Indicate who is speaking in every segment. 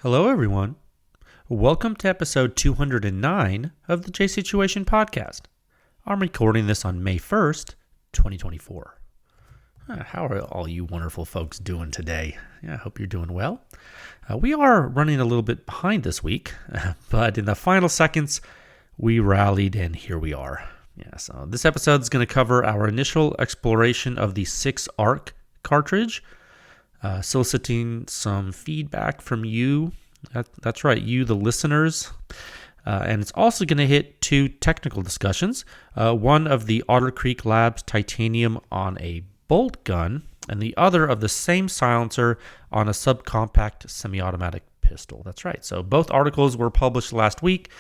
Speaker 1: Hello, everyone. Welcome to episode 209 of the J Situation Podcast. I'm recording this on May 1st, 2024. How are all you wonderful folks doing today? I hope you're doing well. We are running a little bit behind this week, but in the final seconds, we rallied and here we are. So this episode is going to cover our initial exploration of the 6-ARC cartridge, soliciting some feedback from you. That's right, you, the listeners. And it's also going to hit 2 technical discussions. One of the Otter Creek Labs Titanium on a bolt gun, and the other of the same silencer on a subcompact semi-automatic pistol. That's right. So both articles were published last week.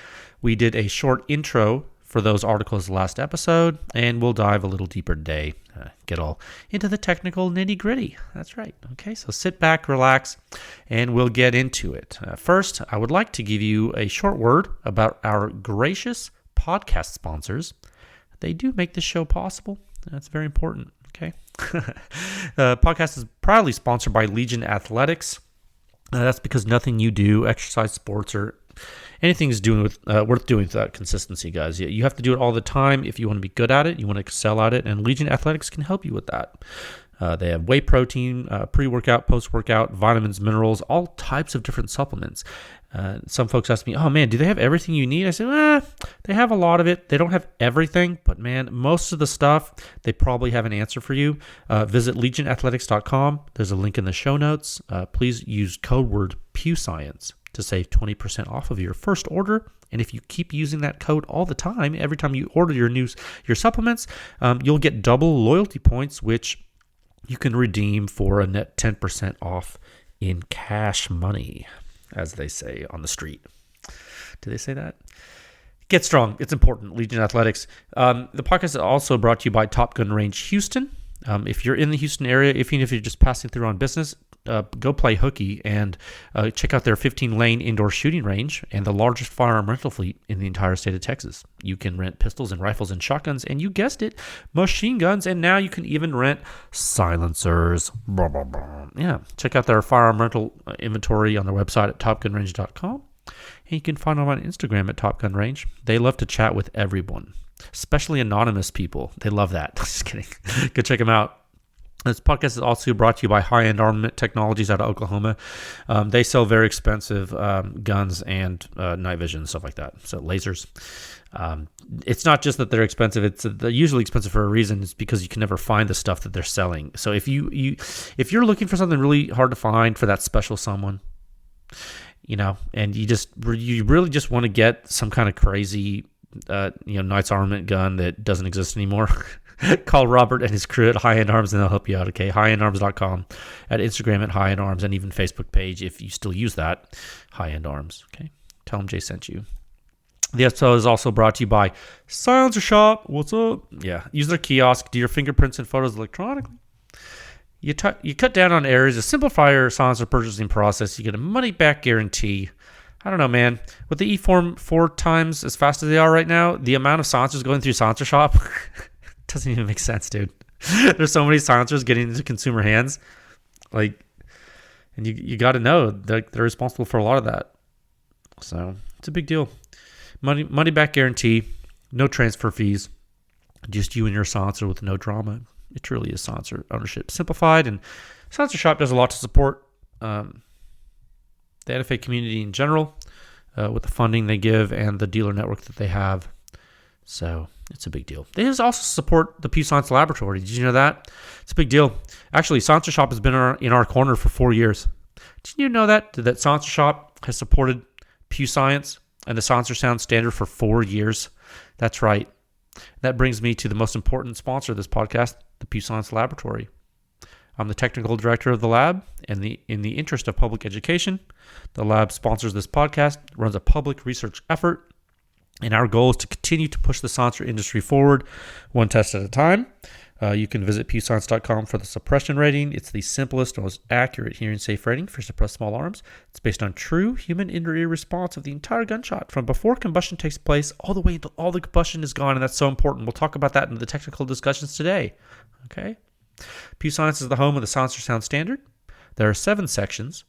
Speaker 1: We did a short intro for those articles last episode, and we'll dive a little deeper today, get all into the technical nitty-gritty. That's right. Okay, so sit back, relax, and we'll get into it. First, I would like to give you a short word about our gracious podcast sponsors. They do make this show possible. That's very important, okay? The podcast is proudly sponsored by Legion Athletics. That's because nothing you do, exercise, sports, or anything is worth doing without consistency, guys. You have to do it all the time if you want to be good at it, you want to excel at it, and Legion Athletics can help you with that. They have whey protein, pre-workout, post-workout, vitamins, minerals, all types of different supplements. Some folks ask me, oh man, do they have everything you need? I say, they have a lot of it. They don't have everything, but man, most of the stuff, they probably have an answer for you. Visit legionathletics.com. There's a link in the show notes. Please use code word PEW Science to save 20% off of your first order. And if you keep using that code all the time, every time you order your supplements, you'll get double loyalty points, which you can redeem for a net 10% off in cash money, as they say on the street. Do they say that? Get strong. It's important. Legion Athletics. The podcast is also brought to you by Top Gun Range Houston. If you're in the Houston area, even if you're just passing through on business, go play hooky and check out their 15-lane indoor shooting range and the largest firearm rental fleet in the entire state of Texas. You can rent pistols and rifles and shotguns, and you guessed it, machine guns, and now you can even rent silencers. Blah, blah, blah. Yeah, check out their firearm rental inventory on their website at topgunrange.com, and you can find them on Instagram at Top Gun Range. They love to chat with everyone, especially anonymous people. They love that. Just kidding. Go check them out. This podcast is also brought to you by High-End Armament Technologies out of Oklahoma. They sell very expensive guns and night vision and stuff like that. So lasers. It's not just that they're expensive. They're usually expensive for a reason. It's because you can never find the stuff that they're selling. So if you're looking for something really hard to find for that special someone, and you really just want to get some kind of crazy Knight's Armament gun that doesn't exist anymore, call Robert and his crew at High End Arms and they'll help you out, okay? HighEndArms.com, at Instagram at High End Arms, and even Facebook page if you still use that, High End Arms, okay? Tell them Jay sent you. The episode is also brought to you by Silencer Shop. What's up? Yeah, use their kiosk, do your fingerprints and photos electronically. You cut down on errors, you simplify your silencer purchasing process, you get a money-back guarantee. I don't know, man. With the eForm 4 times as fast as they are right now, the amount of silencers going through Silencer Shop doesn't even make sense, dude. There's so many silencers getting into consumer hands. And you got to know they're responsible for a lot of that. So it's a big deal. Money back guarantee, no transfer fees, just you and your silencer with no drama. It truly is silencer ownership simplified, and Silencer Shop does a lot to support the NFA community in general with the funding they give and the dealer network that they have. So it's a big deal. They also support the PEW Science Laboratory. Did you know that? It's a big deal. Actually, Silencer Shop has been in our corner for 4 years. Did you know that Silencer Shop has supported PEW Science and the Silencer Sound Standard for 4 years? That's right. That brings me to the most important sponsor of this podcast, the PEW Science Laboratory. I'm the technical director of the lab, and in the interest of public education, the lab sponsors this podcast, runs a public research effort, and our goal is to continue to push the silencer industry forward, one test at a time. You can visit pewscience.com for the suppression rating. It's the simplest and most accurate hearing safe rating for suppressed small arms. It's based on true human injury response of the entire gunshot from before combustion takes place all the way until all the combustion is gone, and that's so important. We'll talk about that in the technical discussions today. Okay? PEW Science is the home of the Silencer Sound Standard. There are 7 sections,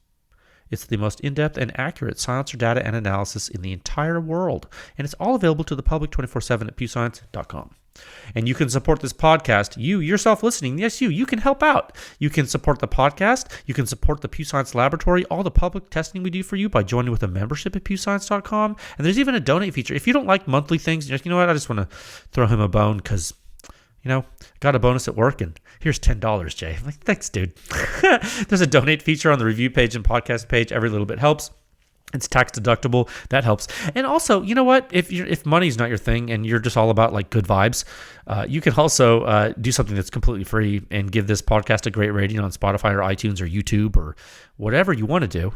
Speaker 1: It's the most in-depth and accurate silencer data and analysis in the entire world. And it's all available to the public 24/7 at pewscience.com. And you can support this podcast. You yourself listening, yes, you can help out. You can support the podcast. You can support the Pew Science Laboratory, all the public testing we do for you by joining with a membership at pewscience.com. And there's even a donate feature. If you don't like monthly things, you know what, I just want to throw him a bone because, got a bonus at work and here's $10, Jay. I'm like, thanks, dude. There's a donate feature on the review page and podcast page. Every little bit helps. It's tax deductible. That helps. And also, you know what? If money's not your thing and you're just all about like good vibes, you can also do something that's completely free and give this podcast a great rating on Spotify or iTunes or YouTube or whatever you want to do.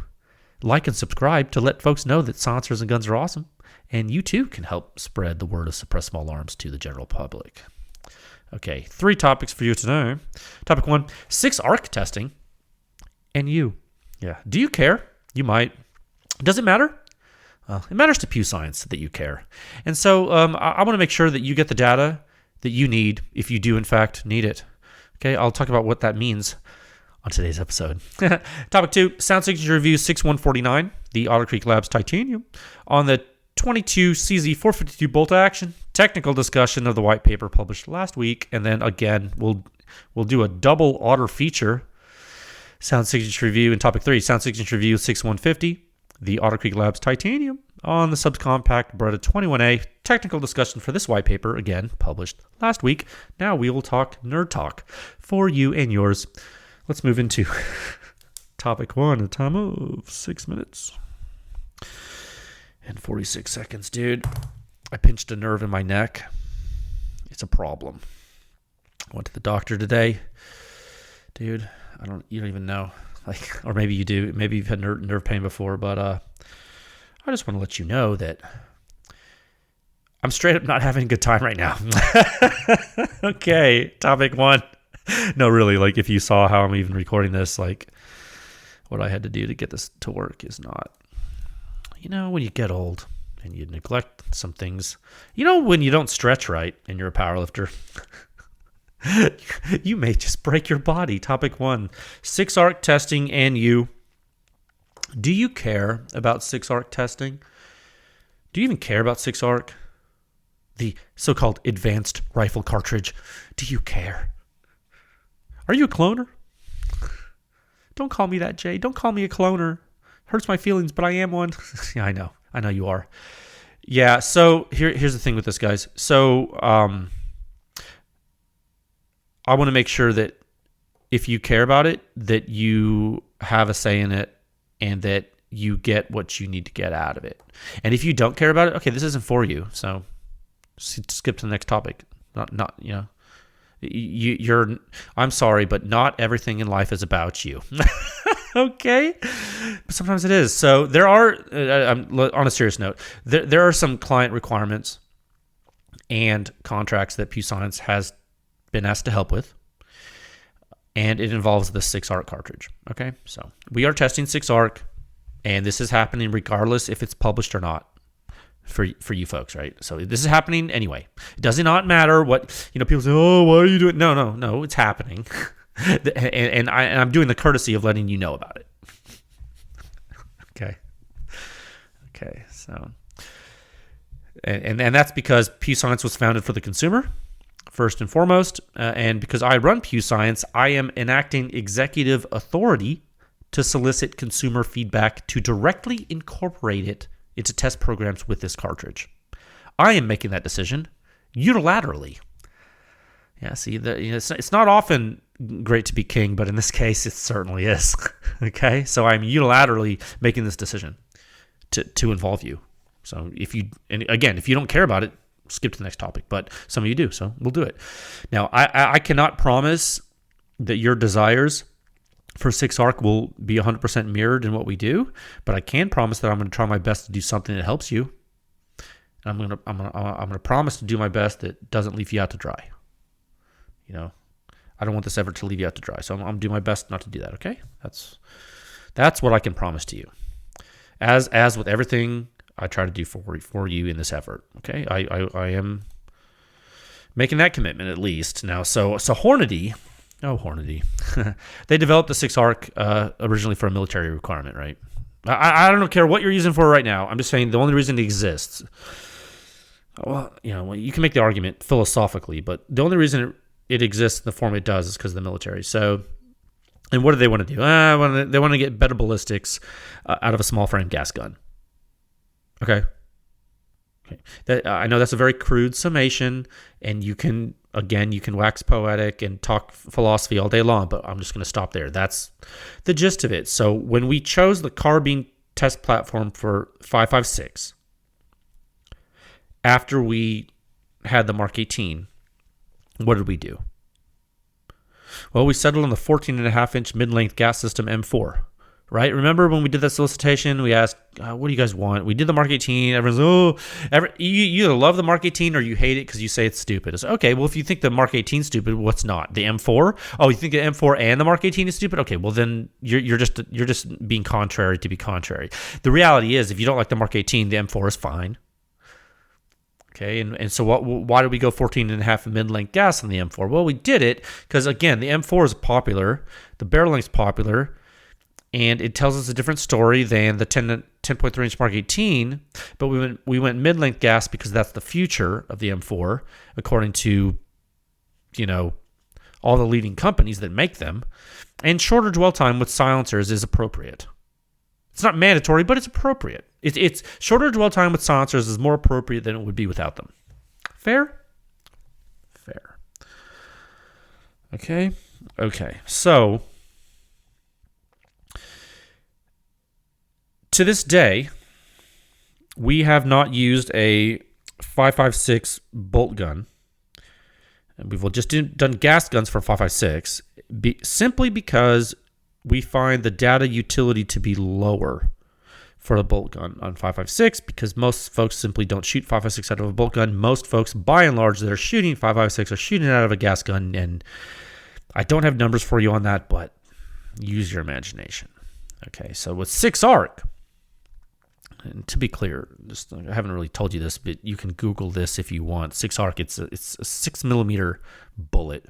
Speaker 1: Like and subscribe to let folks know that silencers and guns are awesome. And you too can help spread the word of suppressed small arms to the general public. Okay, 3 topics for you today. Topic 1, 6-arc testing. And you. Yeah. Do you care? You might. Does it matter? It matters to Pew Science that you care. And so I want to make sure that you get the data that you need if you do, in fact, need it. Okay, I'll talk about what that means on today's episode. Topic 2, Sound Signature Review 6149, the Otter Creek Labs Titanium, on the 22 CZ 452 bolt action, technical discussion of the white paper published last week, and then again, we'll do a double Otter feature, Sound Signature Review in Topic 3, Sound Signature Review 6150, the Otter Creek Labs Titanium on the subcompact Beretta 21A, technical discussion for this white paper, again, published last week. Now we will talk nerd talk for you and yours. Let's move into Topic 1 at a time of 6 minutes and 46 seconds, dude. I pinched a nerve in my neck. It's a problem. I went to the doctor today. Dude, you don't even know. Or maybe you do. Maybe you've had nerve pain before, but I just want to let you know that I'm straight up not having a good time right now. Okay, topic 1. No, really, if you saw how I'm even recording this, what I had to do to get this to work is not, when you get old and you neglect some things, when you don't stretch right and you're a powerlifter, you may just break your body. Topic 1, 6-arc testing and you. Do you care about 6-arc testing? Do you even care about 6-arc? The so-called advanced rifle cartridge. Do you care? Are you a cloner? Don't call me that, Jay. Don't call me a cloner. Hurts my feelings, but I am one. Yeah, I know. I know you are. Yeah, so here's the thing with this, guys. So, I want to make sure that if you care about it, that you have a say in it and that you get what you need to get out of it. And if you don't care about it, okay, this isn't for you. So skip to the next topic. I'm sorry, but not everything in life is about you. Okay? But sometimes it is. So there are, on a serious note, there are some client requirements and contracts that Pew Science has been asked to help with, and it involves the 6-arc cartridge. Okay, so we are testing 6-arc, and this is happening regardless if it's published or not for you folks, right? So this is happening anyway. It does not matter what people say. Oh, why are you doing? No, it's happening, and I'm doing the courtesy of letting you know about it. Okay, so and that's because Pew Science was founded for the consumer. First and foremost, and because I run Pew Science, I am enacting executive authority to solicit consumer feedback to directly incorporate it into test programs with this cartridge. I am making that decision unilaterally. Yeah, see, it's not often great to be king, but in this case, it certainly is. Okay, so I'm unilaterally making this decision to involve you. So if you don't care about it, skip to the next topic, but some of you do, so we'll do it. Now, I cannot promise that your desires for 6-arc will be 100% mirrored in what we do, but I can promise that I'm going to try my best to do something that helps you. And I'm going to promise to do my best that doesn't leave you out to dry. I don't want this ever to leave you out to dry, so I'm going to do my best not to do that. Okay, that's what I can promise to you. As with everything I try to do for you in this effort. Okay, I am making that commitment at least. Now, so Hornady, they developed the 6-arc originally for a military requirement, right? I don't care what you're using for right now. I'm just saying the only reason it exists. Well, you can make the argument philosophically, but the only reason it exists in the form it does is because of the military. So, and what do they want to do? They want to get better ballistics out of a small frame gas gun. Okay. I know that's a very crude summation, and you can wax poetic and talk philosophy all day long, but I'm just going to stop there. That's the gist of it. So when we chose the carbine test platform for 5.56, after we had the Mark 18, what did we do? Well, we settled on the 14.5-inch mid-length gas system M4. Right? Remember when we did that solicitation, we asked, what do you guys want? We did the Mark 18. Everyone's, you either love the Mark 18 or you hate it because you say it's stupid. It's okay, well, if you think the Mark 18 is stupid, what's not? The M4? Oh, you think the M4 and the Mark 18 is stupid? Okay, well, then you're just being contrary to be contrary. The reality is, if you don't like the Mark 18, the M4 is fine. Okay, and so why did we go 14.5 mid-length gas on the M4? Well, we did it because, again, the M4 is popular, the barrel length's popular, and it tells us a different story than the 10.3-inch Mark 18, but we went mid-length gas because that's the future of the M4, according to, all the leading companies that make them. And shorter dwell time with silencers is appropriate. It's not mandatory, but it's appropriate. It's shorter dwell time with silencers is more appropriate than it would be without them. Fair? Fair. Okay. So, to this day, we have not used a 5.56 bolt gun. And we've just done gas guns for 5.56 simply because we find the data utility to be lower for a bolt gun on 5.56 because most folks simply don't shoot 5.56 out of a bolt gun. Most folks, by and large, that are shooting 5.56 are shooting out of a gas gun. And I don't have numbers for you on that, but use your imagination. Okay, so with 6-ARC, and to be clear, I haven't really told you this, but you can Google this if you want. 6-ARC, it's a 6mm bullet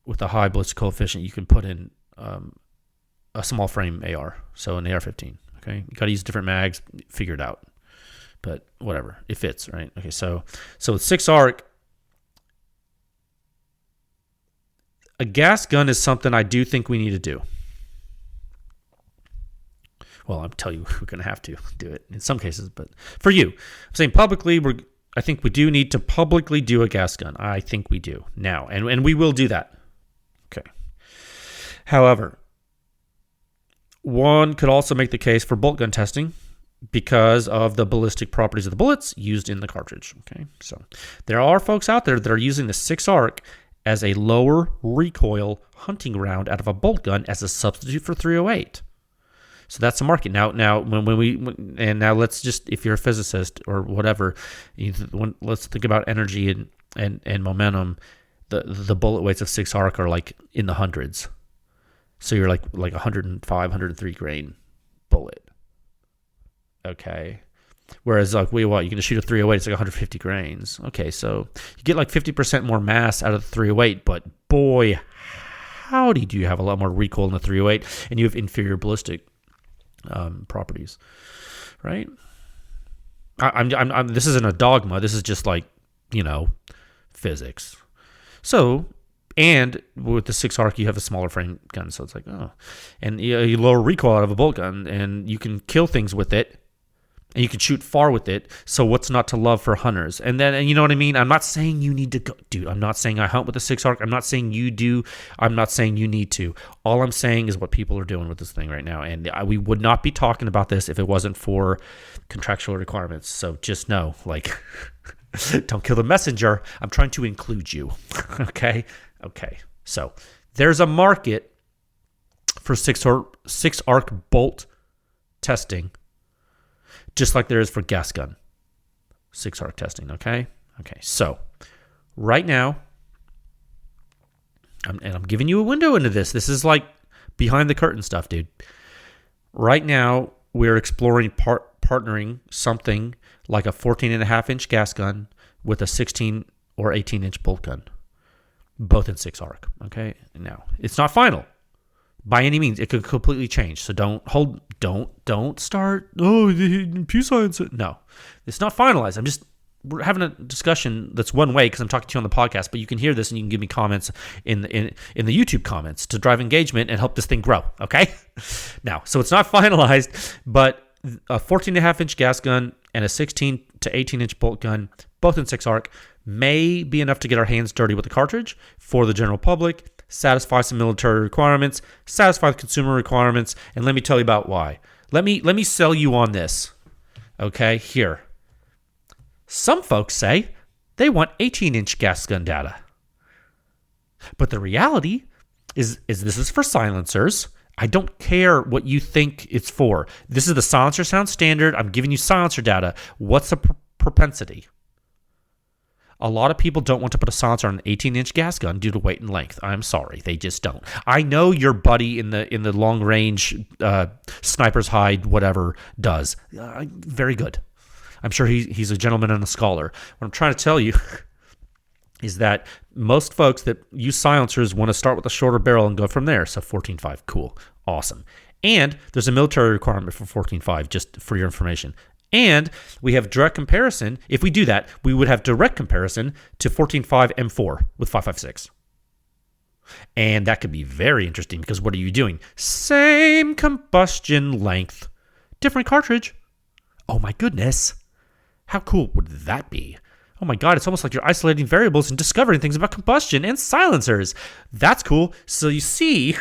Speaker 1: with a high ballistic coefficient. You can put in a small frame AR, so an AR-15. Okay, you got to use different mags, figure it out, but whatever, it fits, right? Okay, so with 6-ARC, a gas gun is something I do think we need to do. Well, I'll tell you, we're going to have to do it in some cases, but for you, I'm saying publicly, I think we do need to publicly do a gas gun. I think we do now, and we will do that. Okay. However, one could also make the case for bolt gun testing because of the ballistic properties of the bullets used in the cartridge. Okay, so there are folks out there that are using the 6-ARC as a lower recoil hunting round out of a bolt gun as a substitute for 308. So that's the market now. Now let's just, if you're a physicist or whatever, let's think about energy and momentum. The bullet weights of 6-ARC are like in the hundreds. So you're like 105, 103 grain bullet. Okay. Whereas you can just shoot a 308, it's like 150 grains. Okay, so you get like 50% more mass out of the 308, but boy, howdy, do you have a lot more recoil in the 308, and you have inferior ballistic properties, right? I'm this isn't a dogma. This is just physics. So, and with the 6-ARC, you have a smaller frame gun, so it's like, and you lower recoil out of a bolt gun, and you can kill things with it, and you can shoot far with it. So what's not to love for hunters? And you know what I mean? I'm not saying you need to go, dude. I'm not saying I hunt with a 6-ARC. I'm not saying you do. I'm not saying you need to. All I'm saying is what people are doing with this thing right now. And we would not be talking about this if it wasn't for contractual requirements. So just know, don't kill the messenger. I'm trying to include you. Okay. So there's a market for 6-ARC bolt testing, just like there is for gas gun 6-ARC testing, okay? Okay, so right now, I'm giving you a window into this. This is like behind the curtain stuff, dude. Right now, we're exploring partnering something like a 14.5-inch gas gun with a 16 or 18-inch bolt gun, both in 6-ARC, okay? Now, it's not final, By any means, it could completely change. So don't start. Oh, the PEW Science. No, it's not finalized. We're having a discussion that's one way because I'm talking to you on the podcast, but you can hear this and you can give me comments in the YouTube comments to drive engagement and help this thing grow. Okay. Now, so it's not finalized, but a 14.5-inch gas gun and a 16 to 18-inch bolt gun, both in 6-arc, may be enough to get our hands dirty with the cartridge for the general public, satisfy some military requirements, satisfy the consumer requirements, and let me tell you about why. Let me sell you on this. Okay, here. Some folks say they want 18-inch gas gun data. But the reality is this is for silencers. I don't care what you think it's for. This is the silencer sound standard. I'm giving you silencer data. What's the propensity? A lot of people don't want to put a silencer on an 18-inch gas gun due to weight and length. I'm sorry, they just don't. I know your buddy in the long range sniper's hide whatever does. Very good. I'm sure he's a gentleman and a scholar. What I'm trying to tell you is that most folks that use silencers want to start with a shorter barrel and go from there. So 14.5, cool, awesome. And there's a military requirement for 14.5, just for your information. And we have direct comparison. If we do that, we would have direct comparison to 14.5 M4 with 5.56. And that could be very interesting because what are you doing? Same combustion length, different cartridge. Oh my goodness. How cool would that be? Oh my God, it's almost like you're isolating variables and discovering things about combustion and silencers. That's cool. So you see,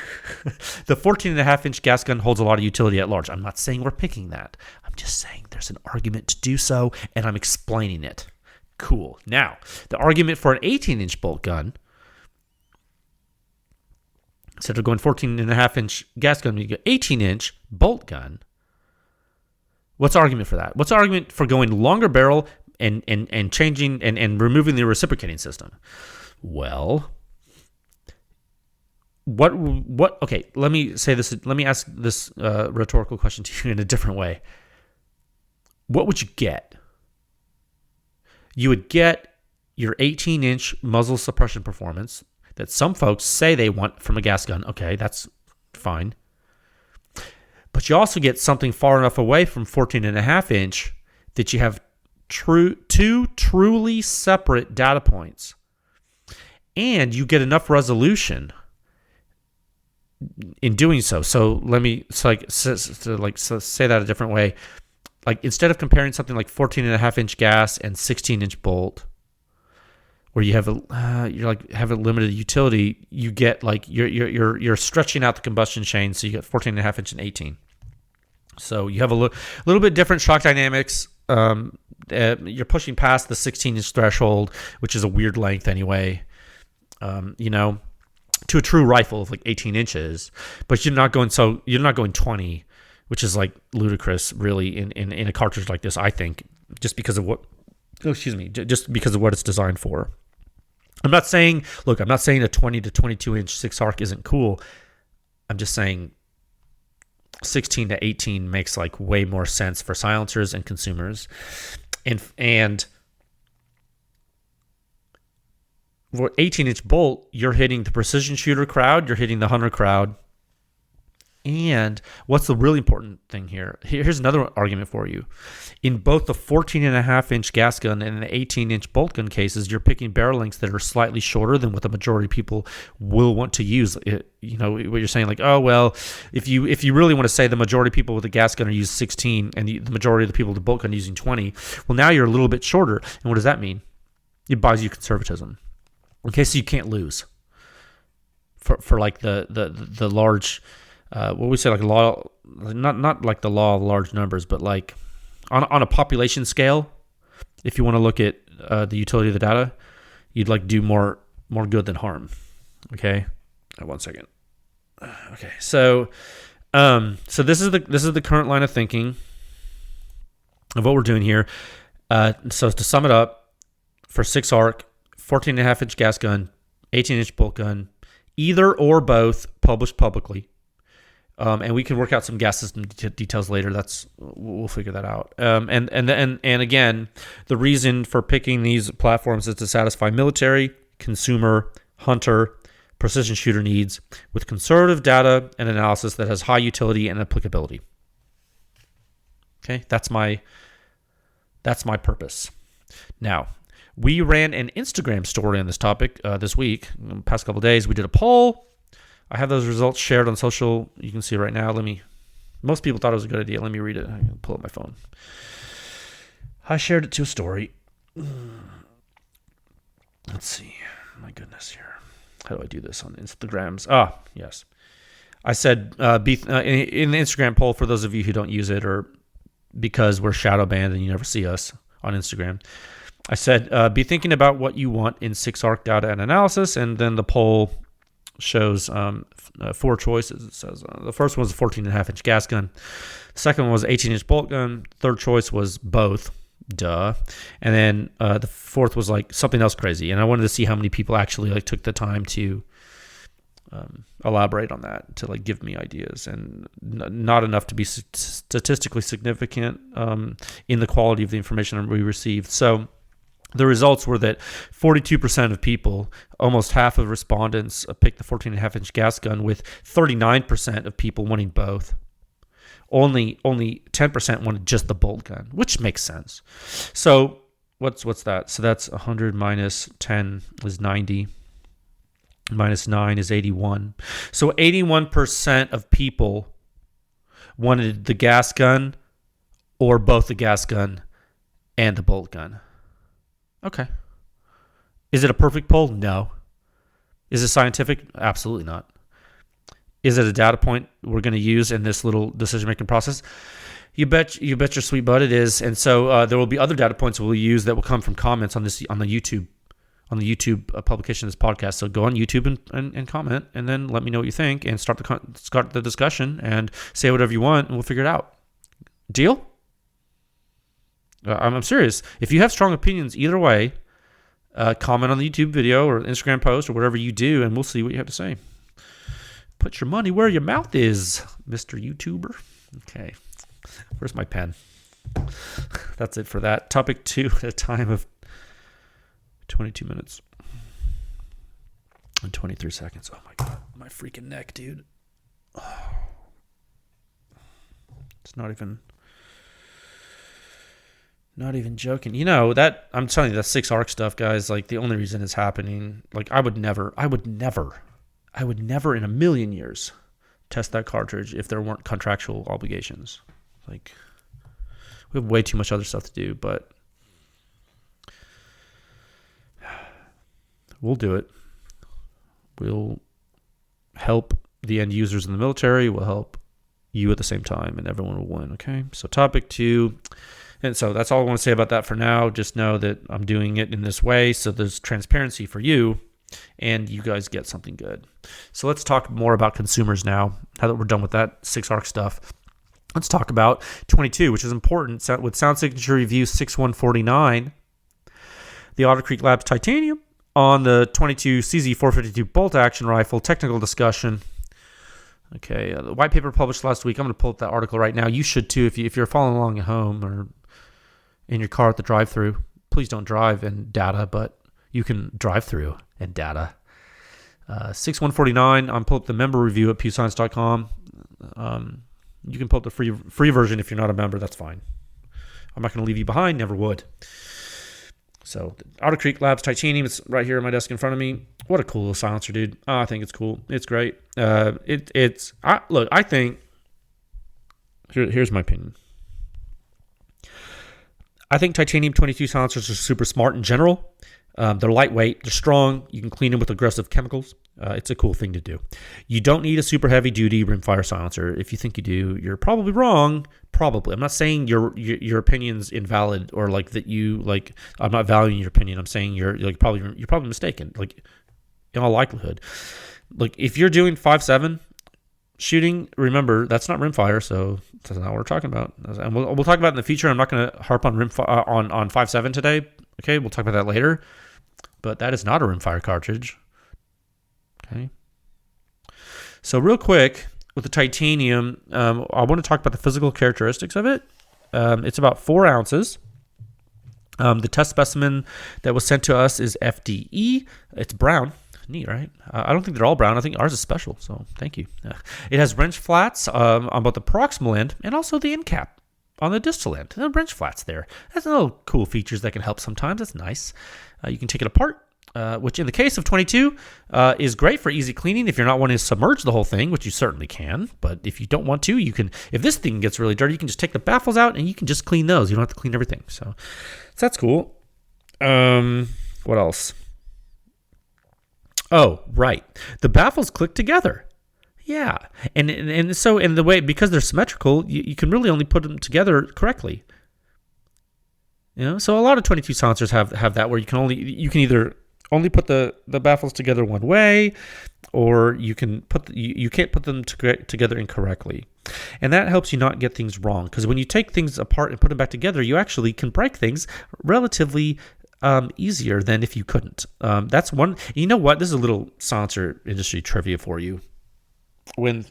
Speaker 1: the 14.5-inch gas gun holds a lot of utility at large. I'm not saying we're picking that. I'm just saying there's an argument to do so, and I'm explaining it. Cool. Now, the argument for an 18-inch bolt gun, instead of going 14.5-inch gas gun, you go 18-inch bolt gun. What's the argument for that? What's the argument for going longer barrel and changing and removing the reciprocating system? Well, okay, let me say this. Let me ask this rhetorical question to you in a different way. What would you get? You would get your 18-inch muzzle suppression performance that some folks say they want from a gas gun. Okay, that's fine. But you also get something far enough away from 14.5-inch that you have two truly separate data points. And you get enough resolution in doing so. So let me say that a different way. Like instead of comparing something like 14.5-inch gas and 16-inch bolt, where you have have a limited utility, you get like you're stretching out the combustion chain, so you get 14.5-inch and 18. So you have a little bit different shock dynamics. You're pushing past the 16-inch threshold, which is a weird length anyway. To a true rifle of like 18 inches, but you're not going 20, which is like ludicrous, really, in a cartridge like this. I think just because of what it's designed for. I'm not saying a 20 to 22-inch 6-arc isn't cool. I'm just saying 16 to 18 makes like way more sense for silencers and consumers. And for 18-inch bolt, you're hitting the precision shooter crowd, you're hitting the hunter crowd. And what's the really important thing here? Here's another argument for you. In both the 14.5-inch gas gun and the 18-inch bolt gun cases, you're picking barrel lengths that are slightly shorter than what the majority of people will want to use. What you're saying, like, oh, well, if you really want to say the majority of people with a gas gun are using 16 and the majority of the people with the bolt gun are using 20, well, now you're a little bit shorter. And what does that mean? It buys you conservatism. Okay, so you can't lose for like the large... what we say, like law, not like the law of large numbers, but like on a population scale, if you want to look at the utility of the data, you'd like do more good than harm. Okay, 1 second. Okay, so this is the current line of thinking of what we're doing here. So to sum it up, for 6-arc, 14.5-inch gas gun, 18-inch bolt gun, either or both published publicly. And we can work out some gas system details later. We'll figure that out. And again, the reason for picking these platforms is to satisfy military, consumer, hunter, precision shooter needs with conservative data and analysis that has high utility and applicability. Okay, that's my purpose. Now, we ran an Instagram story on this topic this week. In the past couple of days, we did a poll. I have those results shared on social. You can see right now. Most people thought it was a good idea. Let me read it. I can pull up my phone. I shared it to a story. Let's see. My goodness here. How do I do this on Instagrams? Yes. I said in the Instagram poll, for those of you who don't use it or because we're shadow banned and you never see us on Instagram, I said, be thinking about what you want in 6-arc data and analysis. And then the poll shows 4 choices. It says the first one was a 14.5-inch gas gun. The second one was 18-inch bolt gun. Third choice was both. Duh. And then the fourth was like something else crazy. And I wanted to see how many people actually like took the time to elaborate on that, to like give me ideas, and not enough to be statistically significant in the quality of the information we received. So the results were that 42% of people, almost half of respondents, picked the 14.5-inch gas gun, with 39% of people wanting both. Only 10% wanted just the bolt gun, which makes sense. So what's that? So that's 100 minus 10 is 90. Minus 9 is 81. So 81% of people wanted the gas gun or both the gas gun and the bolt gun. Okay. Is it a perfect poll? No. Is it scientific? Absolutely not. Is it a data point we're going to use in this little decision-making process? You bet your sweet butt it is. And so there will be other data points we'll use that will come from comments on the YouTube publication of this podcast. So go on YouTube and comment, and then let me know what you think, and start the discussion and say whatever you want, and we'll figure it out. Deal? I'm serious. If you have strong opinions either way, comment on the YouTube video or Instagram post or whatever you do, and we'll see what you have to say. Put your money where your mouth is, Mr. YouTuber. Okay. Where's my pen? That's it for that. Topic 2 at a time of 22 minutes and 23 seconds. Oh my God. My freaking neck, dude. Oh. It's not even joking. You know, that I'm telling you, that 6-arc stuff, guys, like the only reason it's happening, like I would never in a million years test that cartridge if there weren't contractual obligations. Like, we have way too much other stuff to do, but we'll do it. We'll help the end users in the military. We'll help you at the same time, and everyone will win. Okay. So topic 2. And so that's all I want to say about that for now. Just know that I'm doing it in this way, so there's transparency for you, and you guys get something good. So let's talk more about consumers now that we're done with that 6-arc stuff. Let's talk about 22, which is important. With Sound Signature Review 6149, the Otter Creek Labs Titanium on the 22 CZ452 bolt action rifle, technical discussion. Okay, the white paper published last week. I'm going to pull up that article right now. You should too if you're following along at home or in your car at the drive-thru. Please don't drive in data, but you can drive through and data. 6149, I'm pulling up the member review at pewscience.com. You can pull up the free version if you're not a member. That's fine. I'm not going to leave you behind. Never would. So, Otter Creek Labs Titanium. It's right here on my desk in front of me. What a cool little silencer, dude. Oh, I think it's cool. It's great. I think. Here's my opinion. I think Titanium 22 silencers are super smart in general. They're lightweight. They're strong. You can clean them with aggressive chemicals. It's a cool thing to do. You don't need a super heavy-duty rimfire silencer. If you think you do, you're probably wrong. Probably. I'm not saying your opinion's invalid or like that you like. I'm not valuing your opinion. I'm saying you're probably mistaken. Like in all likelihood, like if you're doing 5.7 shooting, remember that's not rimfire, so that's not what we're talking about. And we'll talk about it in the future. I'm not going to harp on rimfire on 5.7 today. Okay, we'll talk about that later. But that is not a rimfire cartridge. Okay. So real quick, with the titanium, I want to talk about the physical characteristics of it. It's about 4 ounces. The test specimen that was sent to us is FDE. It's brown. Neat, right? I don't think they're all brown. I think ours is special, so thank you. It has wrench flats on both the proximal end and also the end cap on the distal end. The wrench flats there. That's little cool features that can help sometimes. That's nice. You can take it apart, which in the case of 22 is great for easy cleaning if you're not wanting to submerge the whole thing, which you certainly can. But if you don't want to, you can. If this thing gets really dirty, you can just take the baffles out and you can just clean those. You don't have to clean everything. So that's cool. What else? Oh, right. The baffles click together. Yeah. And so in the way, because they're symmetrical, you can really only put them together correctly. So a lot of 22 silencers have that where you can either only put the baffles together one way, or you can't put them together incorrectly. And that helps you not get things wrong, because when you take things apart and put them back together, you actually can break things relatively easier than if you couldn't. That's one. You know what? This is a little silencer industry trivia for you. When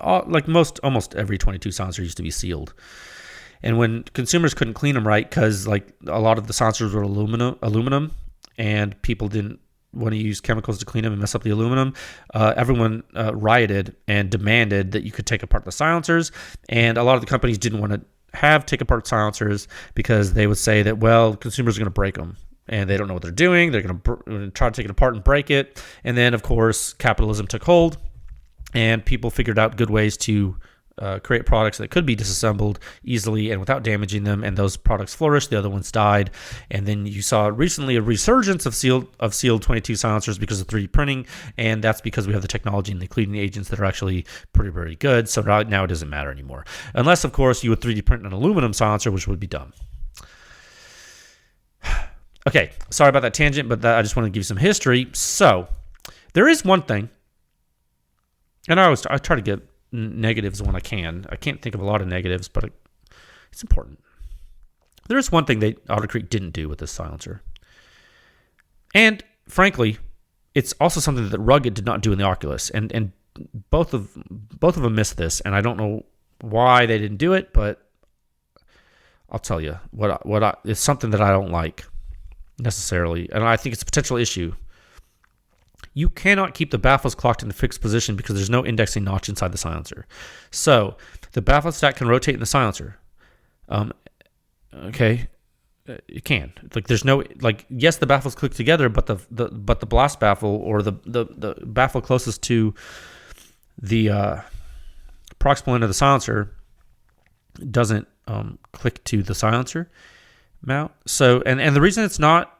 Speaker 1: almost every 22 silencer used to be sealed, and when consumers couldn't clean them right because like a lot of the silencers were aluminum, and people didn't want to use chemicals to clean them and mess up the aluminum, everyone rioted and demanded that you could take apart the silencers, and a lot of the companies didn't want to take apart silencers because they would say that, well, consumers are going to break them and they don't know what they're doing. They're going to try to take it apart and break it. And then, of course, capitalism took hold and people figured out good ways to create products that could be disassembled easily and without damaging them. And those products flourished. The other ones died. And then you saw recently a resurgence of sealed 22 silencers because of 3D printing. And that's because we have the technology and the cleaning agents that are actually pretty, very good. So now it doesn't matter anymore. Unless, of course, you would 3D print an aluminum silencer, which would be dumb. Okay, sorry about that tangent, but I just want to give you some history. So there is one thing, and I try to get negatives when I can. I can't think of a lot of negatives, but it's important. There is one thing that Otter Creek didn't do with this silencer. And frankly, it's also something that Rugged did not do in the Oculus. And both of them missed this, and I don't know why they didn't do it, but I'll tell you it's something that I don't like necessarily, and I think it's a potential issue. You cannot keep the baffles clocked in a fixed position because there's no indexing notch inside the silencer. So the baffle stack can rotate in the silencer. Okay, it can. Like there's no yes, the baffles click together, but the blast baffle or the baffle closest to the proximal end of the silencer doesn't click to the silencer mount. So and the reason it's not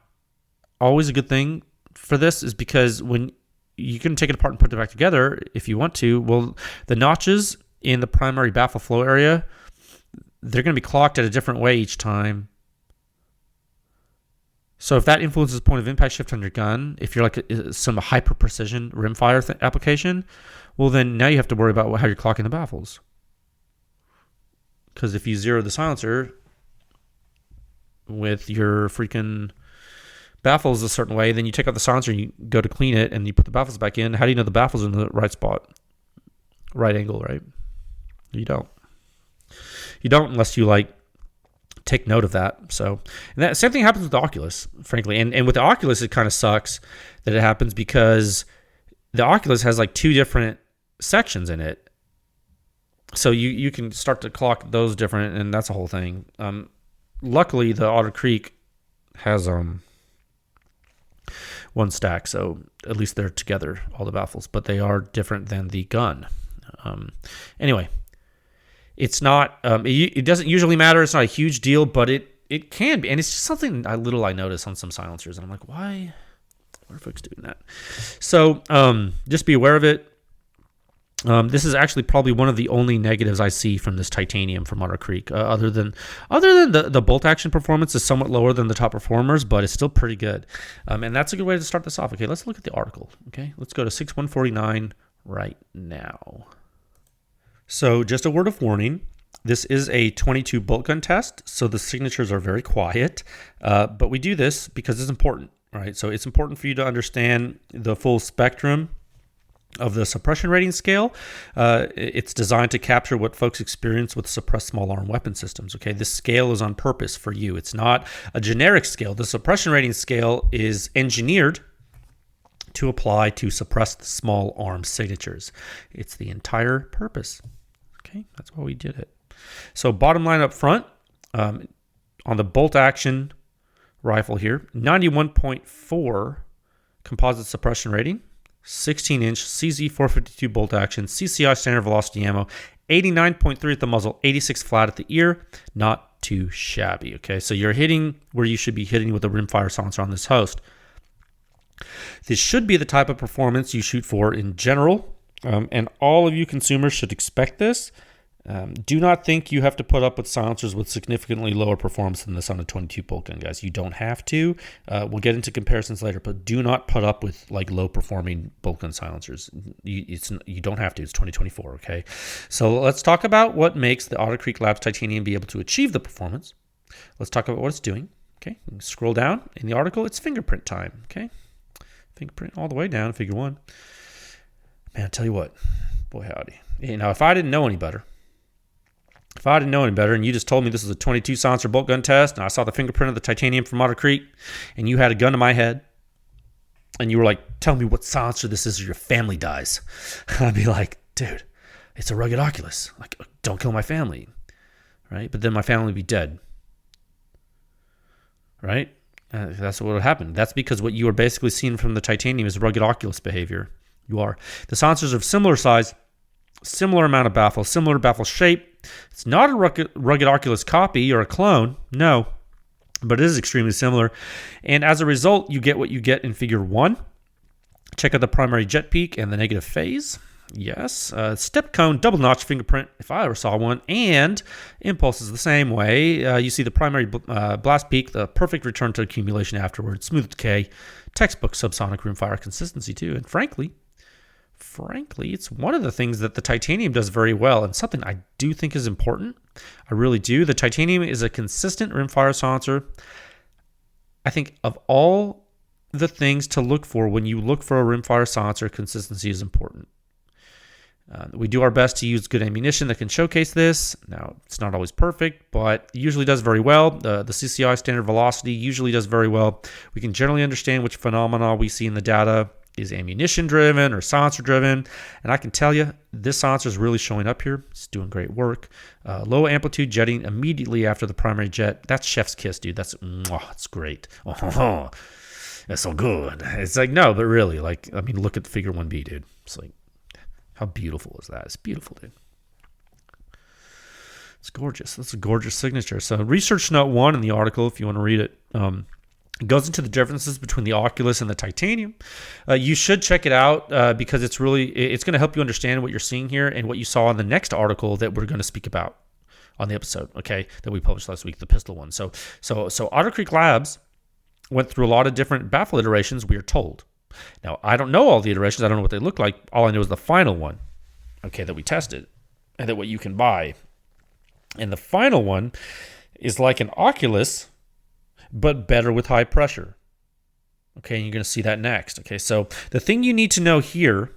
Speaker 1: always a good thing for this is because when you can take it apart and put it back together if you want to, well, the notches in the primary baffle flow area, they're going to be clocked at a different way each time. So if that influences point of impact shift on your gun, if you're like some hyper precision rimfire application, well then now you have to worry about how you're clocking the baffles. Because if you zero the silencer with your freaking baffles a certain way, then you take out the silencer and you go to clean it and you put the baffles back in. How do you know the baffles are in the right spot? Right angle, right? You don't unless you take note of that. So, and that same thing happens with the Oculus, frankly. And with the Oculus, it kind of sucks that it happens because the Oculus has two different sections in it. So you can start to clock those different, and that's a whole thing. Luckily, the Otter Creek has one stack, so at least they're together, all the baffles, but they are different than the gun. Anyway, it's not. It doesn't usually matter. It's not a huge deal, but it can be, and it's just something I notice on some silencers, and I'm like, why are folks doing that? So just be aware of it. This is actually probably one of the only negatives I see from this titanium from Otter Creek. Other than the bolt action performance is somewhat lower than the top performers, but it's still pretty good. And that's a good way to start this off. Okay, let's look at the article. Okay, let's go to 6149 right now. So just a word of warning. This is a 22 bolt gun test, so the signatures are very quiet. But we do this because it's important, right? So it's important for you to understand the full spectrum of the suppression rating scale. It's designed to capture what folks experience with suppressed small arm weapon systems. Okay, this scale is on purpose for you. It's not a generic scale. The suppression rating scale is engineered to apply to suppress the small arm signatures. It's the entire purpose. Okay, that's why we did it. So bottom line up front, on the bolt action rifle here, 91.4 composite suppression rating, 16-inch CZ452 bolt action, CCI standard velocity ammo, 89.3 at the muzzle, 86 flat at the ear, not too shabby. Okay, so you're hitting where you should be hitting with a rimfire silencer on this host. This should be the type of performance you shoot for in general, and all of you consumers should expect this. Do not think you have to put up with silencers with significantly lower performance than this on a 22 bolt gun, guys. You don't have to. We'll get into comparisons later, but do not put up with like low performing bolt gun silencers. You don't have to. It's 2024, okay? So let's talk about what makes the Otter Creek Labs Titanium be able to achieve the performance. Let's talk about what it's doing, okay? Scroll down in the article. It's fingerprint time, okay? Fingerprint all the way down, figure 1. Man, I tell you what, boy howdy. You know, if I didn't know any better, and you just told me this was a 22 silencer bolt gun test, and I saw the fingerprint of the titanium from Otter Creek, and you had a gun to my head, and you were like, tell me what silencer this is or your family dies. I'd be like, dude, it's a rugged Oculus. Like, don't kill my family, right? But then my family would be dead, right? That's what would happen. That's because what you are basically seeing from the titanium is rugged Oculus behavior. You are. The silencers are of similar size, similar amount of baffle, similar baffle shape. It's not a rugged Oculus copy or a clone, no, but it is extremely similar. And as a result, you get what you get in figure 1. Check out the primary jet peak and the negative phase. Yes. Step cone, double notch fingerprint, if I ever saw one, and impulse is the same way. You see the primary blast peak, the perfect return to accumulation afterwards, smooth decay, textbook subsonic rimfire consistency too. And frankly, it's one of the things that the titanium does very well, and something I do think is important. I really do. The titanium is a consistent rimfire silencer. I think of all the things to look for when you look for a rimfire silencer, consistency is important. We do our best to use good ammunition that can showcase this. Now, it's not always perfect, but it usually does very well. The CCI standard velocity usually does very well. We can generally understand which phenomena we see in the data is ammunition driven or silencer driven. And I can tell you, this silencer is really showing up here. It's doing great work. Low amplitude jetting immediately after the primary jet. That's chef's kiss, dude. That's great. Oh, that's so good. It's like, no, but really, like, I mean, look at the figure 1B, dude. It's like, how beautiful is that? It's beautiful, dude. It's gorgeous. That's a gorgeous signature. So research note 1 in the article, if you want to read it, it goes into the differences between the Oculus and the titanium. You should check it out because it's going to help you understand what you're seeing here and what you saw in the next article that we're going to speak about on the episode, okay, that we published last week, the pistol one. So Otter Creek Labs went through a lot of different baffle iterations, we are told. Now, I don't know all the iterations. I don't know what they look like. All I know is the final one, okay, that we tested and that what you can buy. And the final one is like an Oculus, but better with high pressure. Okay, and you're going to see that next. Okay, so the thing you need to know here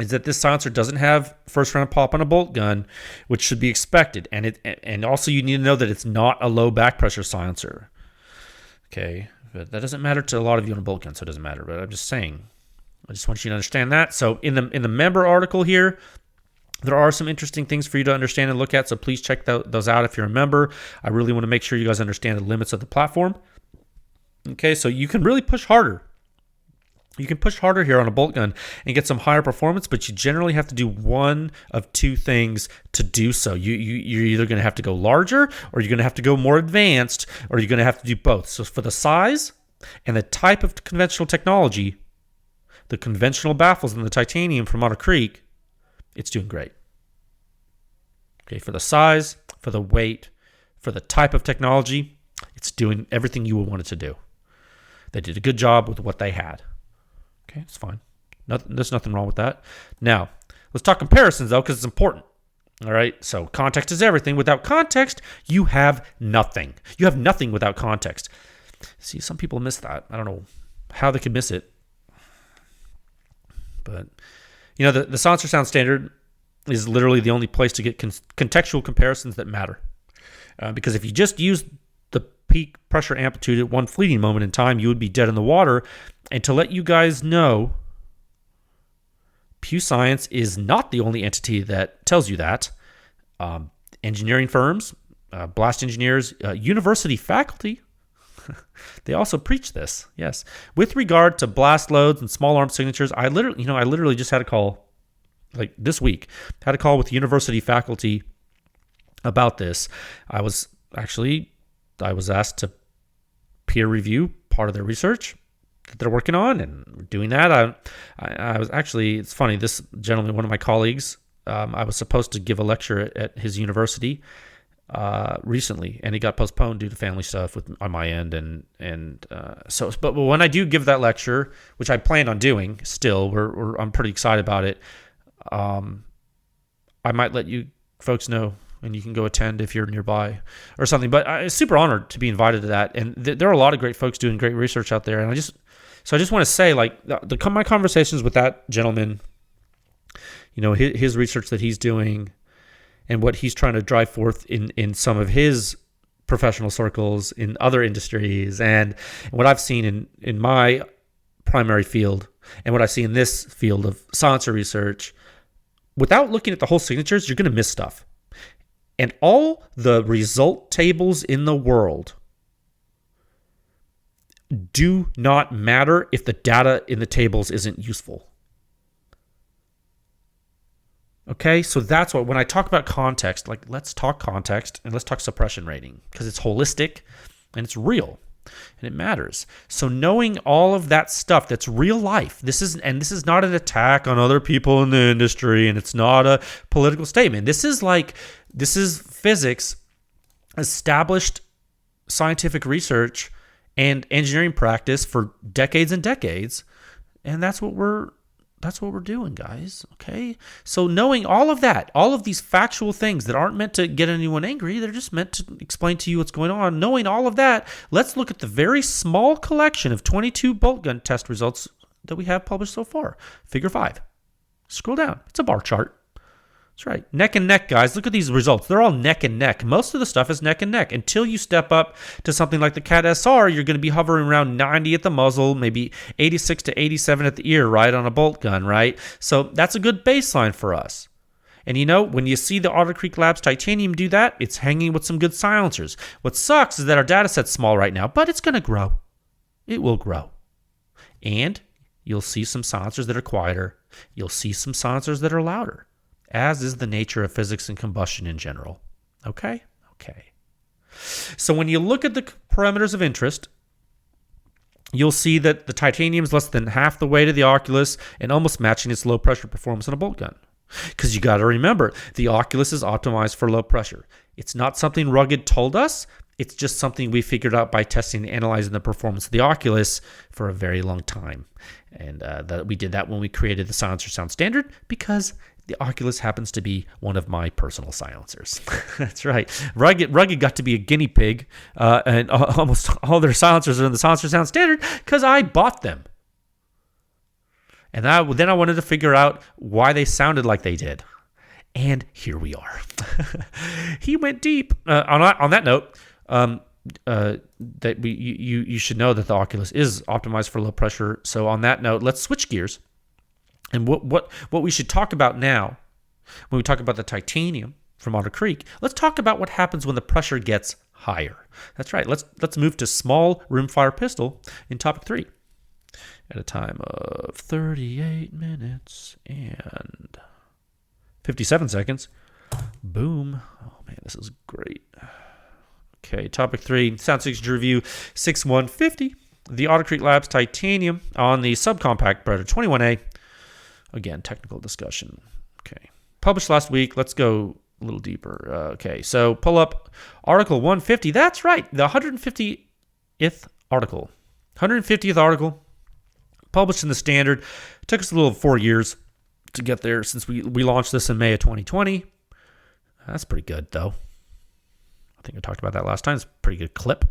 Speaker 1: is that this silencer doesn't have first round pop on a bolt gun, which should be expected. And also you need to know that it's not a low back pressure silencer. Okay, but that doesn't matter to a lot of you on a bolt gun, so it doesn't matter. But I'm just saying, I just want you to understand that. So in the member article here, there are some interesting things for you to understand and look at, so please check those out if you're a member. I really want to make sure you guys understand the limits of the platform. Okay, so you can really push harder. You can push harder here on a bolt gun and get some higher performance, but you generally have to do one of two things to do so. You're either going to have to go larger, or you're going to have to go more advanced, or you're going to have to do both. So for the size and the type of conventional technology, the conventional baffles in the titanium from Otter Creek, it's doing great. Okay, for the size, for the weight, for the type of technology, it's doing everything you would want it to do. They did a good job with what they had. Okay, it's fine. There's nothing wrong with that. Now, let's talk comparisons, though, because it's important. All right, so context is everything. Without context, you have nothing. You have nothing without context. See, some people miss that. I don't know how they could miss it. But, you know, the silencer sound standard is literally the only place to get contextual comparisons that matter. Because if you just use peak pressure amplitude at one fleeting moment in time, you would be dead in the water. And to let you guys know, PEW Science is not the only entity that tells you that. Engineering firms, blast engineers, university faculty, they also preach this. Yes. With regard to blast loads and small arm signatures, I literally just had a call, like this week, had a call with university faculty about this. I was asked to peer review part of their research that they're working on, and doing that. I was actually, it's funny, this gentleman, one of my colleagues, I was supposed to give a lecture at his university recently, and it got postponed due to family stuff on my end, but when I do give that lecture, which I plan on doing still, I'm pretty excited about it. I might let you folks know, and you can go attend if you're nearby or something. But I'm super honored to be invited to that, and there are a lot of great folks doing great research out there. And I just want to say, like, my conversations with that gentleman, his research that he's doing and what he's trying to drive forth in some of his professional circles in other industries, and what I've seen in my primary field, and what I see in this field of silencer research, without looking at the whole signatures, you're going to miss stuff. And all the result tables in the world do not matter if the data in the tables isn't useful. Okay, so that's what, when I talk about context, like, let's talk context and let's talk suppression rating, because it's holistic and it's real and it matters. So knowing all of that stuff that's real life, this is not an attack on other people in the industry, and it's not a political statement. This is physics, established scientific research and engineering practice for decades and decades, and that's what we're doing, guys. Okay, so knowing all of that, all of these factual things that aren't meant to get anyone angry, they're just meant to explain to you what's going on. Knowing all of that, let's look at the very small collection of 22 bolt gun test results that we have published so far. Figure 5. Scroll down. It's a bar chart. That's right. Neck and neck, guys. Look at these results. They're all neck and neck. Most of the stuff is neck and neck. Until you step up to something like the Cat SR, you're going to be hovering around 90 at the muzzle, maybe 86 to 87 at the ear, right, on a bolt gun, right? So that's a good baseline for us. And when you see the Otter Creek Labs Titanium do that, it's hanging with some good silencers. What sucks is that our data set's small right now, but it's going to grow. It will grow. And you'll see some silencers that are quieter. You'll see some silencers that are louder, as is the nature of physics and combustion in general. Okay? So when you look at the parameters of interest, you'll see that the titanium is less than half the weight of the Oculus and almost matching its low pressure performance in a bolt gun. Because you got to remember, the Oculus is optimized for low pressure. It's not something Rugged told us. It's just something we figured out by testing and analyzing the performance of the Oculus for a very long time. And we did that when we created the Silencer Sound Standard, because the Oculus happens to be one of my personal silencers. That's right. Rugged got to be a guinea pig, and almost all their silencers are in the Silencer Sound Standard because I bought them. And then I wanted to figure out why they sounded like they did. And here we are. He went deep. On that note, that you should know that the Oculus is optimized for low pressure. So on that note, let's switch gears. And what we should talk about now, when we talk about the titanium from Otter Creek, let's talk about what happens when the pressure gets higher. That's right. Let's move to small rimfire pistol in topic 3 at a time of 38 minutes and 57 seconds. Boom. Oh man, this is great. Okay, topic 3, Sound Signature Review 6150, the Otter Creek Labs Titanium on the subcompact Beretta 21A. Again, technical discussion. Okay. Published last week. Let's go a little deeper. Okay. So pull up Article 150. That's right. The 150th article. 150th article. Published in the Standard. Took us a little 4 years to get there since we launched this in May of 2020. That's pretty good, though. I think I talked about that last time. It's a pretty good clip.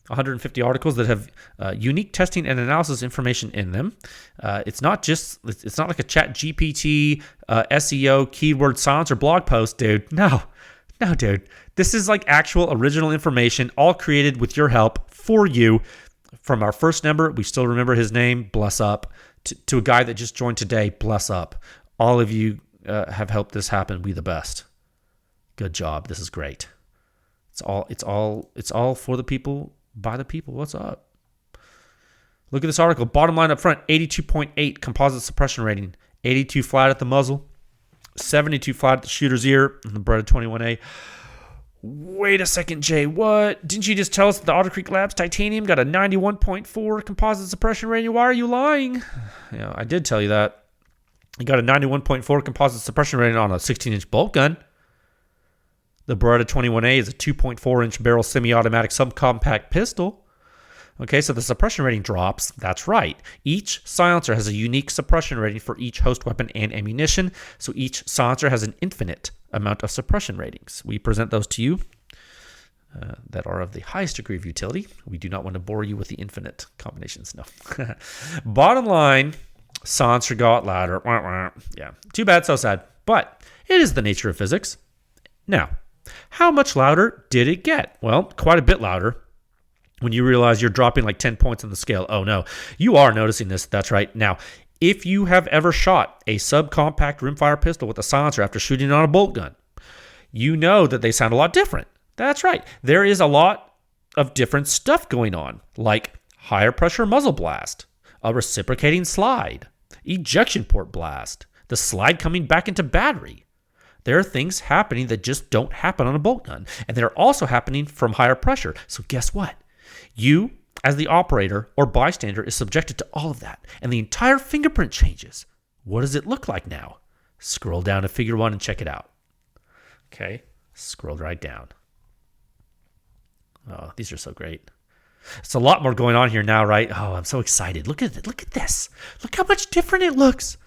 Speaker 1: 150 articles that have unique testing and analysis information in them. It's not like a chat GPT, SEO, keyword silencer blog post, dude. No, No, dude. This is like actual original information, all created with your help for you. From our first member, we still remember his name, bless up, to a guy that just joined today, bless up. All of you have helped this happen. We the best. Good job. This is great. It's all for the people, by the people. What's up? Look at this article. Bottom line up front, 82.8 composite suppression rating. 82 flat at the muzzle. 72 flat at the shooter's ear. And the Beretta 21A. Wait a second, Jay. What? Didn't you just tell us that the Otter Creek Labs Titanium got a 91.4 composite suppression rating? Why are you lying? Yeah, I did tell you that. It got a 91.4 composite suppression rating on a 16-inch bolt gun. The Beretta 21A is a 2.4-inch barrel semi-automatic subcompact pistol. Okay, so the suppression rating drops. That's right. Each silencer has a unique suppression rating for each host weapon and ammunition, so each silencer has an infinite amount of suppression ratings. We present those to you that are of the highest degree of utility. We do not want to bore you with the infinite combinations. No. Bottom line, silencer got louder. Yeah, too bad, so sad. But it is the nature of physics. Now, how much louder did it get? Well, quite a bit louder. When you realize you're dropping like 10 points on the scale. Oh no, you are noticing this. That's right. Now, if you have ever shot a subcompact rimfire pistol with a silencer after shooting on a bolt gun, you know that they sound a lot different. That's right. There is a lot of different stuff going on, like higher pressure muzzle blast, a reciprocating slide, ejection port blast, the slide coming back into battery. There are things happening that just don't happen on a bolt gun, and they're also happening from higher pressure. So guess what? You, as the operator or bystander, is subjected to all of that, and the entire fingerprint changes. What does it look like now? Scroll down to figure 1 and check it out. Okay, scroll right down. Oh, these are so great. It's a lot more going on here now, right? Oh, I'm so excited. Look at it. Look at this. Look how much different it looks.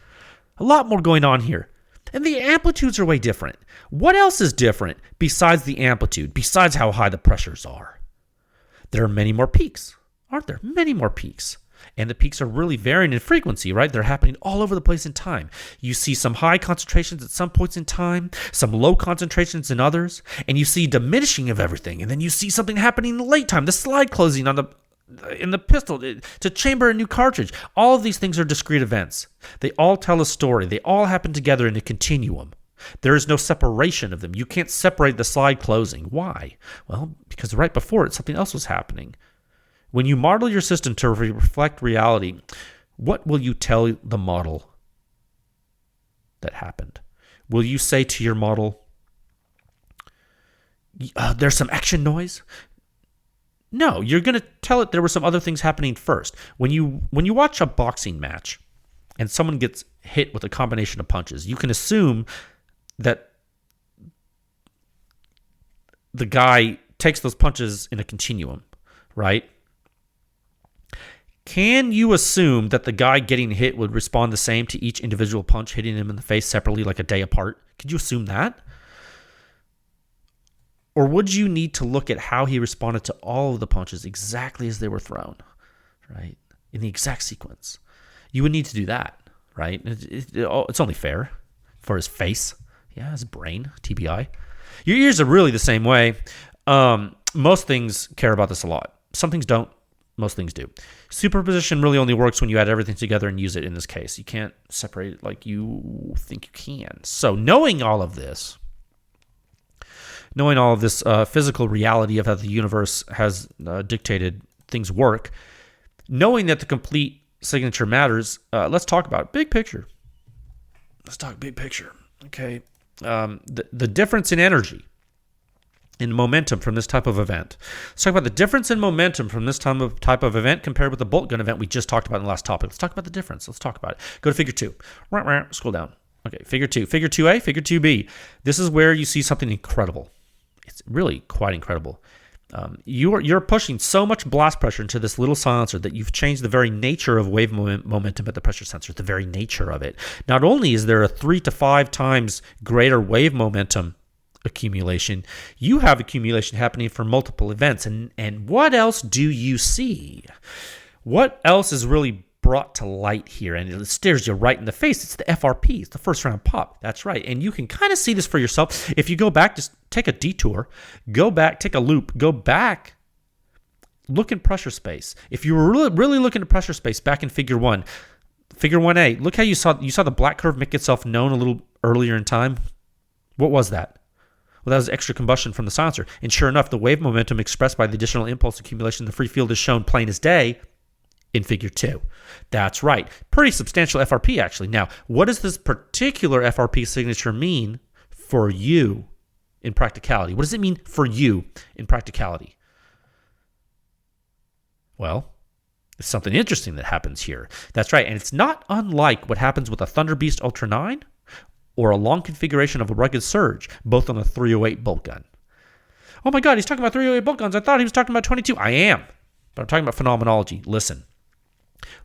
Speaker 1: A lot more going on here. And the amplitudes are way different. What else is different besides the amplitude, besides how high the pressures are? There are many more peaks, aren't there? Many more peaks. And the peaks are really varying in frequency, right? They're happening all over the place in time. You see some high concentrations at some points in time, some low concentrations in others, and you see diminishing of everything. And then you see something happening in the late time, the slide closing in the pistol to chamber a new cartridge. All of these things are discrete events. They all tell a story. They all happen together in a continuum. There is no separation of them. You can't separate the slide closing. Why? Well, because right before it, something else was happening. When you model your system to reflect reality, what will you tell the model that happened? Will you say to your model, there's some action noise? No, you're going to tell it there were some other things happening first. When you watch a boxing match and someone gets hit with a combination of punches, you can assume that the guy takes those punches in a continuum, right? Can you assume that the guy getting hit would respond the same to each individual punch hitting him in the face separately, like a day apart? Could you assume that? Or would you need to look at how he responded to all of the punches exactly as they were thrown, right? In the exact sequence. You would need to do that, right? It's only fair for his face. Yeah, his brain, TBI. Your ears are really the same way. Most things care about this a lot. Some things don't. Most things do. Superposition really only works when you add everything together and use it in this case. You can't separate it like you think you can. So knowing all of this physical reality of how the universe has dictated things work, knowing that the complete signature matters, let's talk about it. Big picture. Let's talk big picture. Okay. The difference in energy, in momentum from this type of event. Let's talk about the difference in momentum from this type of event compared with the bolt gun event we just talked about in the last topic. Let's talk about the difference. Let's talk about it. Go to figure 2. Scroll down. Okay, figure 2. Figure 2A, figure 2B. This is where you see something incredible. It's really quite incredible. You're pushing so much blast pressure into this little silencer that you've changed the very nature of wave momentum at the pressure sensor, the very nature of it. Not only is there a 3 to 5 times greater wave momentum accumulation, you have accumulation happening for multiple events. And what else do you see? What else is really brought to light here, and it stares you right in the face. It's the FRP. It's the first round pop. That's right. And you can kind of see this for yourself. If you go back, just take a detour. Go back, take a loop. Go back. Look in pressure space. If you were really looking at pressure space back in Figure 1, Figure 1A, look how you saw the black curve make itself known a little earlier in time. What was that? Well, that was extra combustion from the silencer. And sure enough, the wave momentum expressed by the additional impulse accumulation in the free field is shown plain as day in Figure 2. That's right. Pretty substantial FRP, actually. Now, what does this particular FRP signature mean for you in practicality? What does it mean for you in practicality? Well, it's something interesting that happens here. That's right. And it's not unlike what happens with a Thunder Beast Ultra 9 or a long configuration of a Rugged Surge, both on a 308 bolt gun. Oh my God, he's talking about 308 bolt guns. I thought he was talking about 22. I am. But I'm talking about phenomenology. Listen.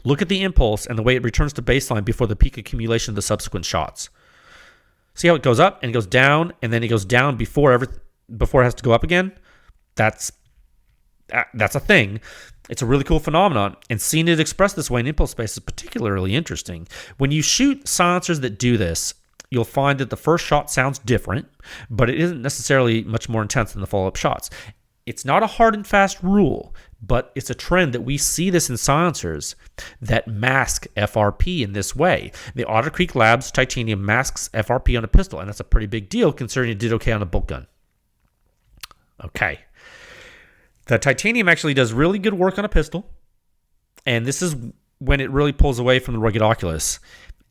Speaker 1: Look at the impulse and the way it returns to baseline before the peak accumulation of the subsequent shots. See how it goes up and it goes down, and then it goes down before it has to go up again? That's a thing. It's a really cool phenomenon, and seeing it expressed this way in impulse space is particularly interesting. When you shoot silencers that do this, you'll find that the first shot sounds different, but it isn't necessarily much more intense than the follow-up shots. It's not a hard and fast rule, but it's a trend that we see this in silencers that mask FRP in this way. The Otter Creek Labs Titanium masks FRP on a pistol, and that's a pretty big deal considering it did okay on a bolt gun. Okay. The Titanium actually does really good work on a pistol, and this is when it really pulls away from the rugged Oculus,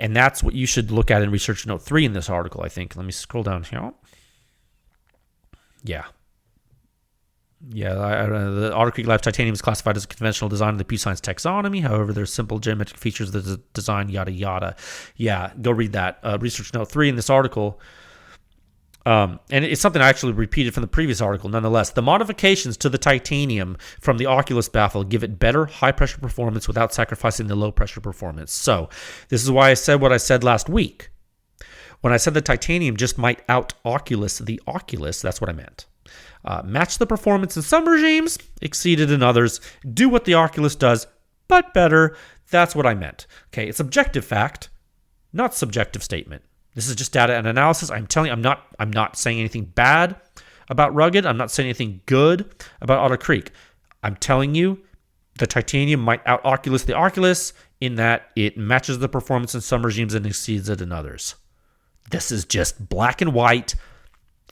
Speaker 1: and that's what you should look at in Research Note 3 in this article, I think. Let me scroll down here. Yeah, the Otter Creek Labs Titanium is classified as a conventional design of the PEW Science taxonomy. However, there's simple geometric features of the design, yada, yada. Yeah, go read that. Research Note 3 in this article. And it's something I actually repeated from the previous article nonetheless. The modifications to the titanium from the Oculus baffle give it better high-pressure performance without sacrificing the low-pressure performance. So this is why I said what I said last week. When I said the titanium just might out-Oculus the Oculus, that's what I meant. Match the performance in some regimes, exceed it in others. Do what the Oculus does, but better. That's what I meant. Okay, it's objective fact, not subjective statement. This is just data and analysis. I'm telling you, I'm not saying anything bad about Rugged. I'm not saying anything good about Otter Creek. I'm telling you the titanium might out-Oculus the Oculus in that it matches the performance in some regimes and exceeds it in others. This is just black and white.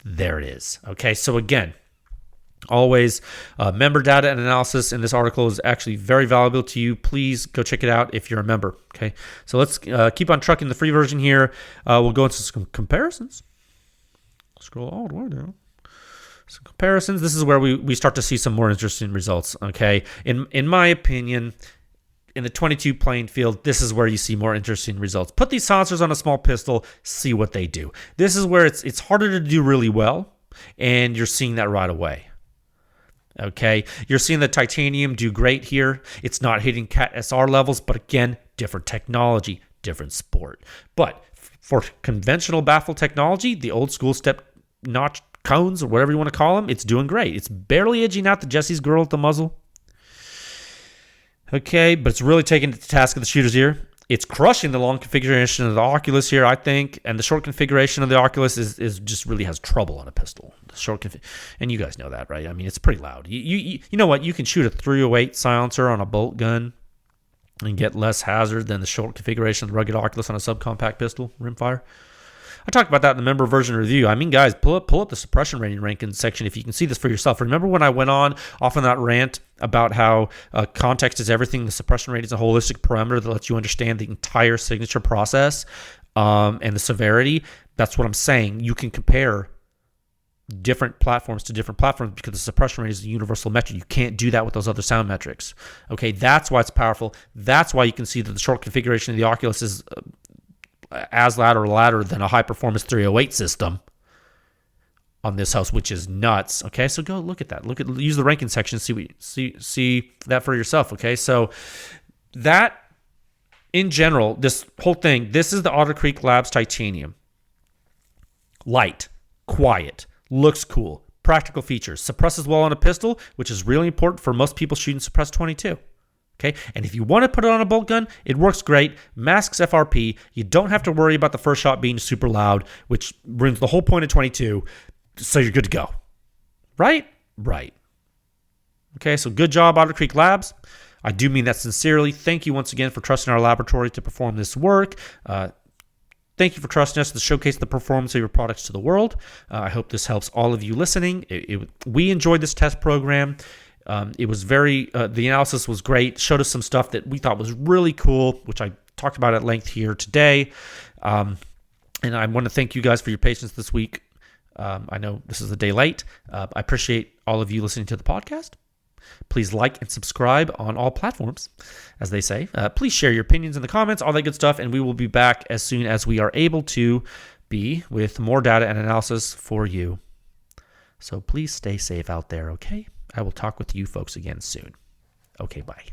Speaker 1: There it is. Okay, so again, always member data and analysis in this article is actually very valuable to you. Please go check it out if you're a member. Okay, so let's keep on trucking the free version here. We'll go into some comparisons. Scroll all the way down. Some comparisons. This is where we start to see some more interesting results. Okay, in my opinion, in the 22 playing field, this is where you see more interesting results. Put these silencers on a small pistol, see what they do. This is where it's harder to do really well, and you're seeing that right away. Okay, you're seeing the titanium do great here. It's not hitting CAT SR levels, but again, different technology, different sport. But for conventional baffle technology, the old school step notch cones or whatever you want to call them, it's doing great. It's barely edging out the Jesse's girl at the muzzle. Okay, but it's really taking the task of the shooters here. It's crushing the long configuration of the Oculus here, I think, and the short configuration of the Oculus is just really has trouble on a pistol. The short and you guys know that, right? I mean, it's pretty loud. You know what? You can shoot a 308 silencer on a bolt gun and get less hazard than the short configuration of the rugged Oculus on a subcompact pistol rimfire. I talked about that in the member version review. I mean, guys, pull up the suppression rating ranking section if you can see this for yourself. Remember when I went on that rant about how context is everything? The suppression rate is a holistic parameter that lets you understand the entire signature process and the severity. That's what I'm saying. You can compare different platforms to different platforms because the suppression rate is a universal metric. You can't do that with those other sound metrics. Okay, that's why it's powerful. That's why you can see that the short configuration of the Oculus is as ladder than a high-performance 308 system on this house, which is nuts. Okay, so go look at that. Use the ranking section, see that for yourself. Okay, so that in general, this whole thing, this is the Otter Creek Labs Titanium. Light, quiet, looks cool, practical features, suppresses well on a pistol, which is really important for most people shooting suppressed 22. Okay, and if you want to put it on a bolt gun, it works great. Masks FRP. You don't have to worry about the first shot being super loud, which ruins the whole point of 22. So you're good to go. Right? Right. Okay, so good job, Otter Creek Labs. I do mean that sincerely. Thank you once again for trusting our laboratory to perform this work. Thank you for trusting us to showcase the performance of your products to the world. I hope this helps all of you listening. We enjoyed this test program. It was the analysis was great, showed us some stuff that we thought was really cool, which I talked about at length here today. And I want to thank you guys for your patience this week. I know this is a day late. I appreciate all of you listening to the podcast. Please like and subscribe on all platforms, as they say. Please share your opinions in the comments, all that good stuff, and we will be back as soon as we are able to be with more data and analysis for you. So please stay safe out there, okay? I will talk with you folks again soon. Okay, bye.